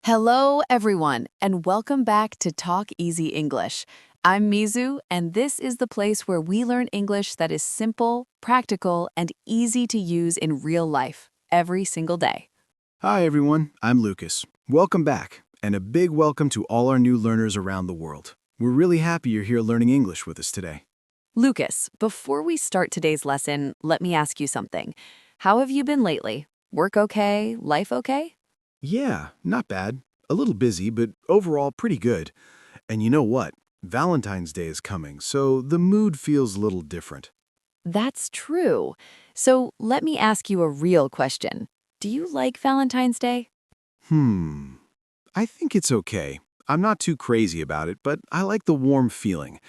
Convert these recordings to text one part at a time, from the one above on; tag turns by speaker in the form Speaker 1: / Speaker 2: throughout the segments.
Speaker 1: Hello, everyone, and welcome back to TalkEZ English. I'm Mizu, and this is the place where we learn English that is simple, practical, and easy to use in real life every single day.
Speaker 2: Hi everyone, I'm Lucas. Welcome back, and a big welcome to all our new learners around the world. We're really happy you're here learning English with us today.
Speaker 1: Lucas, before we start today's lesson, let me ask you something. How have you been lately? Work okay? Life okay?
Speaker 2: Yeah, not bad. A little busy, but overall pretty good. And you know what? Valentine's Day is coming, so the mood feels a little different.
Speaker 1: That's true. So let me ask you a real question. Do you like Valentine's Day?
Speaker 2: Hmm, I think it's okay. I'm not too crazy about it, but I like the warm feeling.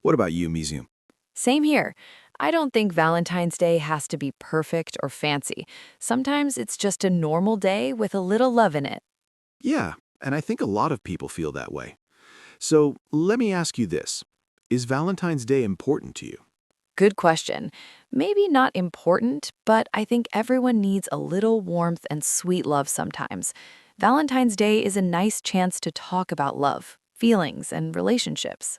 Speaker 2: What about you, Mizu?
Speaker 1: Same here. I don't think Valentine's Day has to be perfect or fancy. Sometimes it's just a normal day with a little love in it.
Speaker 2: Yeah, and I think a lot of people feel that way. So let me ask you this. Is Valentine's Day important to you?
Speaker 1: Good question. Maybe not important, but I think everyone needs a little warmth and sweet love sometimes. Valentine's Day is a nice chance to talk about love, feelings, and relationships.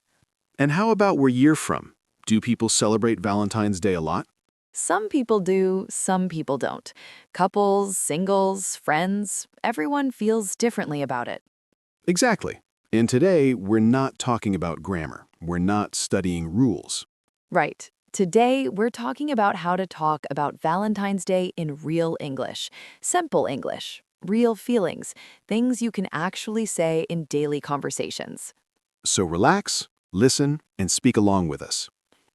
Speaker 2: And how about where you're from? Do people celebrate Valentine's Day a lot?
Speaker 1: Some people do, some people don't. Couples, singles, friends, everyone feels differently about it.
Speaker 2: Exactly. And today, we're not talking about grammar. We're not studying rules.
Speaker 1: Right. Today, we're talking about how to talk about Valentine's Day in real English, simple English, real feelings, things you can actually say in daily conversations.
Speaker 2: So relax, listen, and speak along with us.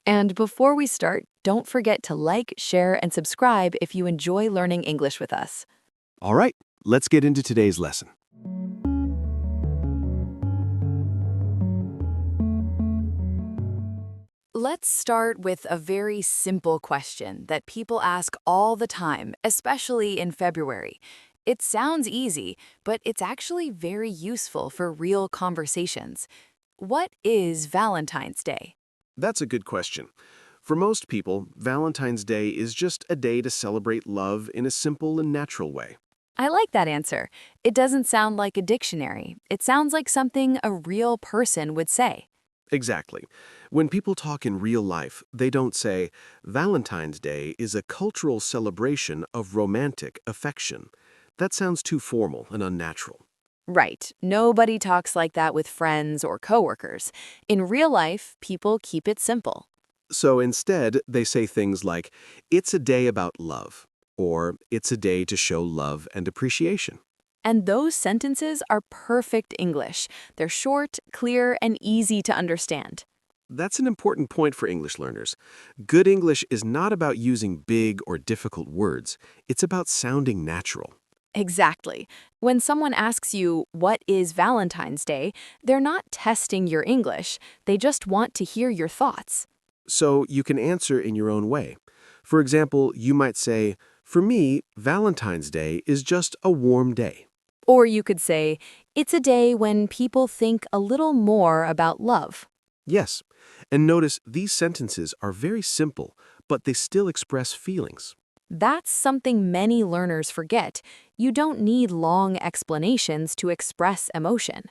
Speaker 1: And before we start, don't forget to like, share, and subscribe if you enjoy learning English with us.
Speaker 2: All right, let's get into today's lesson.
Speaker 1: Let's start with a very simple question that people ask all the time, especially in February. It sounds easy, but it's actually very useful for real conversations. What is Valentine's Day?
Speaker 2: That's a good question. For most people, Valentine's Day is just a day to celebrate love in a simple and natural way.
Speaker 1: I like that answer. It doesn't sound like a dictionary. It sounds like something a real person would say.
Speaker 2: Exactly. When people talk in real life, they don't say, Valentine's Day is a cultural celebration of romantic affection. That sounds too formal and unnatural.
Speaker 1: Right. Nobody talks like that with friends or coworkers. In real life, people keep it simple.
Speaker 2: So instead, they say things like, it's a day about love, or it's a day to show love and appreciation.
Speaker 1: And those sentences are perfect English. They're short, clear, and easy to understand.
Speaker 2: That's an important point for English learners. Good English is not about using big or difficult words. It's about sounding natural.
Speaker 1: Exactly. When someone asks you, what is Valentine's Day, they're not testing your English. They just want to hear your thoughts.
Speaker 2: So you can answer in your own way. For example, you might say, for me, Valentine's Day is just a warm day.
Speaker 1: Or you could say, it's a day when people think a little more about love.
Speaker 2: Yes, and notice these sentences are very simple, but they still express feelings.
Speaker 1: That's something many learners forget. You don't need long explanations to express emotion.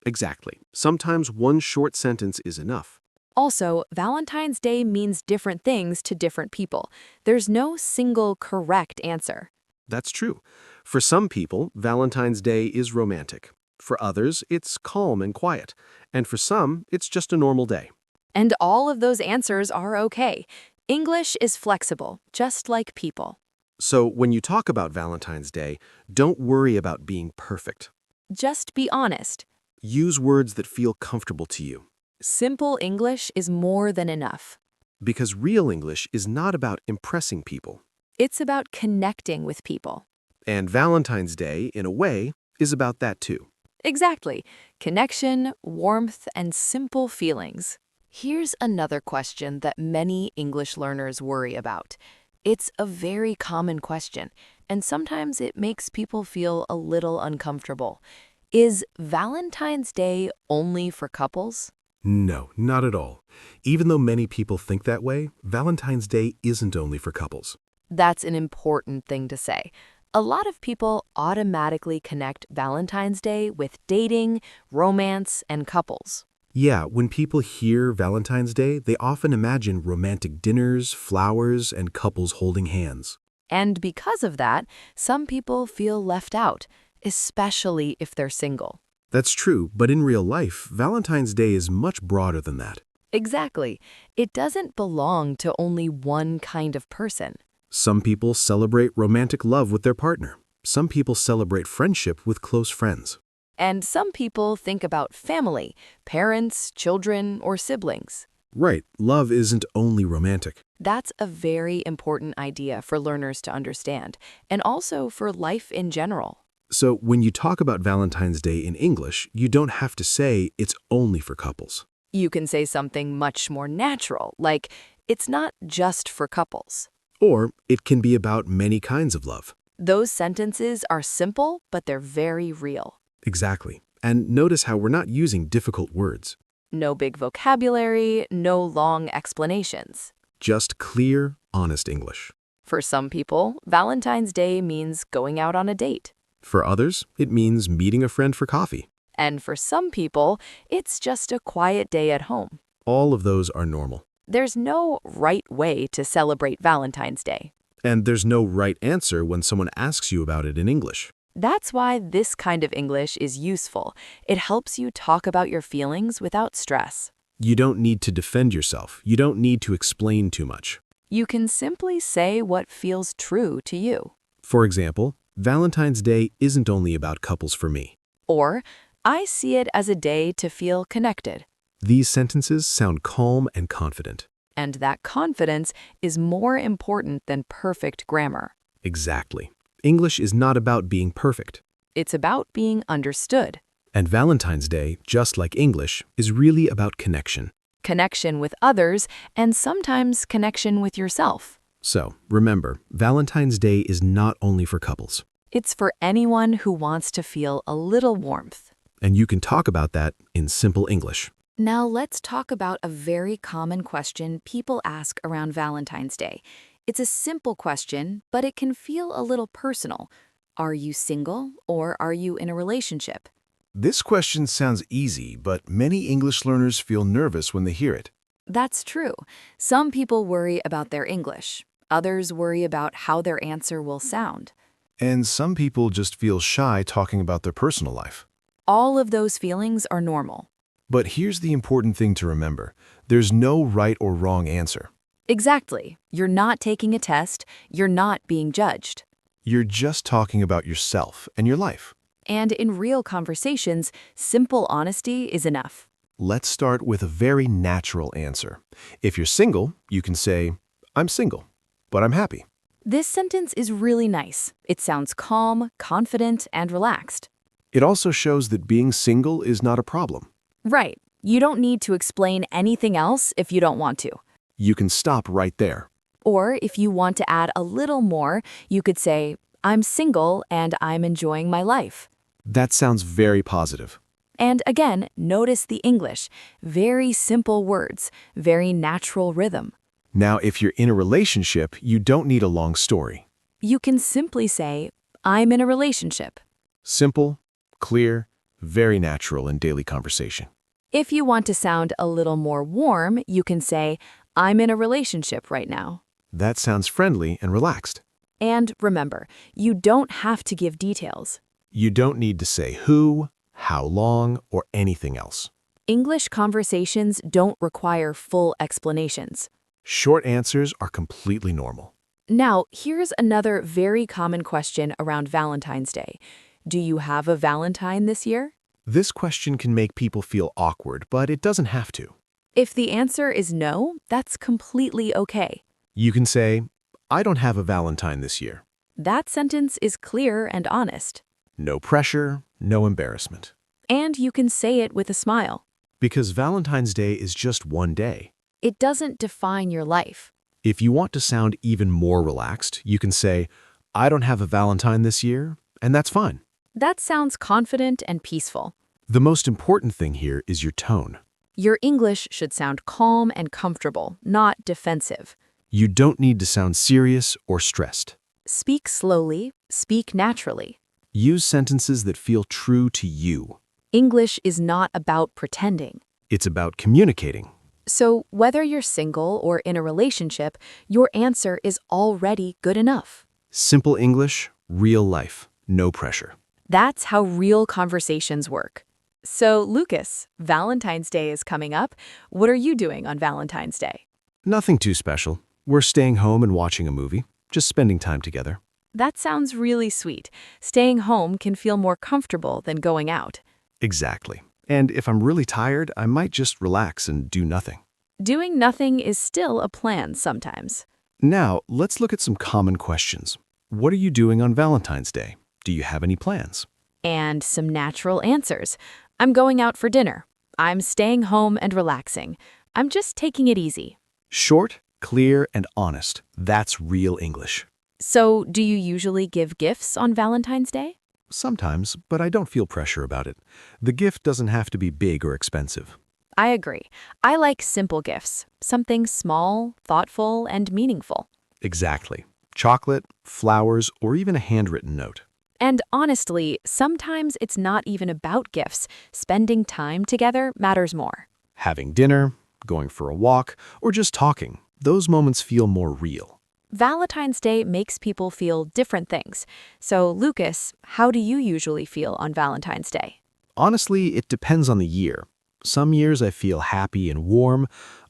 Speaker 2: Exactly. Sometimes one short sentence is enough.
Speaker 1: Also, Valentine's Day means different things to different people. There's no single correct answer.
Speaker 2: That's true. For some people, Valentine's Day is romantic. For others, it's calm and quiet. And for some, it's just a normal day.
Speaker 1: And all of those answers are okay. English is flexible, just like people.
Speaker 2: So when you talk about Valentine's Day, don't worry about being perfect.
Speaker 1: Just be honest.
Speaker 2: Use words that feel comfortable to you.
Speaker 1: Simple English is more than enough.
Speaker 2: Because real English is not about impressing people.
Speaker 1: It's about connecting with people.
Speaker 2: And Valentine's Day, in a way, is about that too.
Speaker 1: Exactly. Connection, warmth, and simple feelings. Here's another question that many English learners worry about. It's a very common question, and sometimes it makes people feel a little uncomfortable. Is Valentine's Day only for couples?
Speaker 2: No, not at all. Even though many people think that way, Valentine's Day isn't only for couples.
Speaker 1: That's an important thing to say. A lot of people automatically connect Valentine's Day with dating, romance, and couples.
Speaker 2: Yeah, when people hear Valentine's Day, they often imagine romantic dinners, flowers, and couples holding hands.
Speaker 1: And because of that, some people feel left out, especially if they're single.
Speaker 2: That's true, but in real life, Valentine's Day is much broader than that.
Speaker 1: Exactly. It doesn't belong to only one kind of person.
Speaker 2: Some people celebrate romantic love with their partner. Some people celebrate friendship with close friends.
Speaker 1: And some people think about family, parents, children, or siblings.
Speaker 2: Right, love isn't only romantic.
Speaker 1: That's a very important idea for learners to understand, and also for life in general.
Speaker 2: So when you talk about Valentine's Day in English, you don't have to say it's only for couples.
Speaker 1: You can say something much more natural, like, it's not just for couples.
Speaker 2: Or it can be about many kinds of love.
Speaker 1: Those sentences are simple, but they're very real.
Speaker 2: Exactly. And notice how we're not using difficult words.
Speaker 1: No big vocabulary, no long explanations.
Speaker 2: Just clear, honest English.
Speaker 1: For some people, Valentine's Day means going out on a date.
Speaker 2: For others, it means meeting a friend for coffee.
Speaker 1: And for some people, it's just a quiet day at home.
Speaker 2: All of those are normal.
Speaker 1: There's no right way to celebrate Valentine's Day.
Speaker 2: And there's no right answer when someone asks you about it in English.
Speaker 1: That's why this kind of English is useful. It helps you talk about your feelings without stress.
Speaker 2: You don't need to defend yourself. You don't need to explain too much.
Speaker 1: You can simply say what feels true to you.
Speaker 2: For example, Valentine's Day isn't only about couples for me.
Speaker 1: Or, I see it as a day to feel connected.
Speaker 2: These sentences sound calm and confident.
Speaker 1: And that confidence is more important than perfect grammar.
Speaker 2: Exactly. English is not about being perfect.
Speaker 1: It's about being understood.
Speaker 2: And Valentine's Day, just like English, is really about connection.
Speaker 1: Connection with others, and sometimes connection with yourself.
Speaker 2: So, remember, Valentine's Day is not only for couples.
Speaker 1: It's for anyone who wants to feel a little warmth.
Speaker 2: And you can talk about that in simple English.
Speaker 1: Now let's talk about a very common question people ask around Valentine's Day. It's a simple question, but it can feel a little personal. Are you single or are you in a relationship?
Speaker 3: This question sounds easy, but many English learners feel nervous when they hear it.
Speaker 1: That's true. Some people worry about their English. Others worry about how their answer will sound.
Speaker 3: And some people just feel shy talking about their personal life.
Speaker 1: All of those feelings are normal.
Speaker 3: But here's the important thing to remember. There's no right or wrong answer.
Speaker 1: Exactly. You're not taking a test. You're not being judged.
Speaker 3: You're just talking about yourself and your life.
Speaker 1: And in real conversations, simple honesty is enough.
Speaker 3: Let's start with a very natural answer. If you're single, you can say, I'm single, but I'm happy.
Speaker 1: This sentence is really nice. It sounds calm, confident, and relaxed.
Speaker 3: It also shows that being single is not a problem.
Speaker 1: Right. You don't need to explain anything else if you don't want to.
Speaker 3: You can stop right there.
Speaker 1: Or if you want to add a little more, you could say, I'm single and I'm enjoying my life.
Speaker 3: That sounds very positive.
Speaker 1: And again, notice the English. Very simple words, very natural rhythm.
Speaker 3: Now, if you're in a relationship, you don't need a long story.
Speaker 1: You can simply say, I'm in a relationship.
Speaker 3: Simple, clear, very natural in daily conversation.
Speaker 1: If you want to sound a little more warm, you can say, I'm in a relationship right now.
Speaker 3: That sounds friendly and relaxed.
Speaker 1: And remember, you don't have to give details.
Speaker 3: You don't need to say who, how long, or anything else.
Speaker 1: English conversations don't require full explanations.
Speaker 3: Short answers are completely normal.
Speaker 1: Now, here's another very common question around Valentine's Day. Do you have a Valentine this year?
Speaker 3: This question can make people feel awkward, but it doesn't have to.
Speaker 1: If the answer is no, that's completely okay.
Speaker 3: You can say, I don't have a Valentine this year.
Speaker 1: That sentence is clear and honest.
Speaker 3: No pressure, no embarrassment.
Speaker 1: And you can say it with a smile.
Speaker 3: Because Valentine's Day is just one day.
Speaker 1: It doesn't define your life.
Speaker 3: If you want to sound even more relaxed, you can say, I don't have a Valentine this year, and that's fine.
Speaker 1: That sounds confident and peaceful.
Speaker 3: The most important thing here is your tone.
Speaker 1: Your English should sound calm and comfortable, not defensive.
Speaker 3: You don't need to sound serious or stressed.
Speaker 1: Speak slowly, speak naturally.
Speaker 3: Use sentences that feel true to you.
Speaker 1: English is not about pretending.
Speaker 3: It's about communicating.
Speaker 1: So, whether you're single or in a relationship, your answer is already good enough.
Speaker 3: Simple English, real life, no pressure.
Speaker 1: That's how real conversations work. So, Lucas, Valentine's Day is coming up. What are you doing on Valentine's Day?
Speaker 3: Nothing too special. We're staying home and watching a movie, just spending time together.
Speaker 1: That sounds really sweet. Staying home can feel more comfortable than going out.
Speaker 3: Exactly. And if I'm really tired, I might just relax and do nothing.
Speaker 1: Doing nothing is still a plan sometimes.
Speaker 3: Now, let's look at some common questions. What are you doing on Valentine's Day? Do you have any plans?
Speaker 1: And some natural answers. I'm going out for dinner. I'm staying home and relaxing. I'm just taking it easy.
Speaker 3: Short, clear, and honest. That's real English.
Speaker 1: So, do you usually give gifts on Valentine's Day?
Speaker 3: Sometimes, but I don't feel pressure about it. The gift doesn't have to be big or expensive.
Speaker 1: I agree. I like simple gifts, something small, thoughtful, and meaningful.
Speaker 3: Exactly. Chocolate, flowers, or even a handwritten note.
Speaker 1: And honestly, sometimes it's not even about gifts. Spending time together matters more.
Speaker 3: Having dinner, going for a walk, or just talking, those moments feel more real.
Speaker 1: Valentine's Day makes people feel different things. So, Lucas, how do you usually feel on Valentine's Day?
Speaker 3: Honestly, it depends on the year. Some years I feel happy and warm.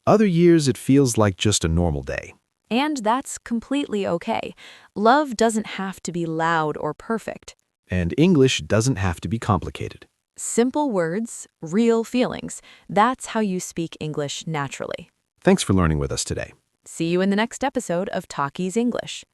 Speaker 3: Other years it feels like just a normal day.
Speaker 1: And that's completely okay. Love doesn't have to be loud or perfect.
Speaker 3: And English doesn't have to be complicated.
Speaker 1: Simple words, real feelings. That's how you speak English naturally.
Speaker 3: Thanks for learning with us today.
Speaker 1: See you in the next episode of TalkEZ English.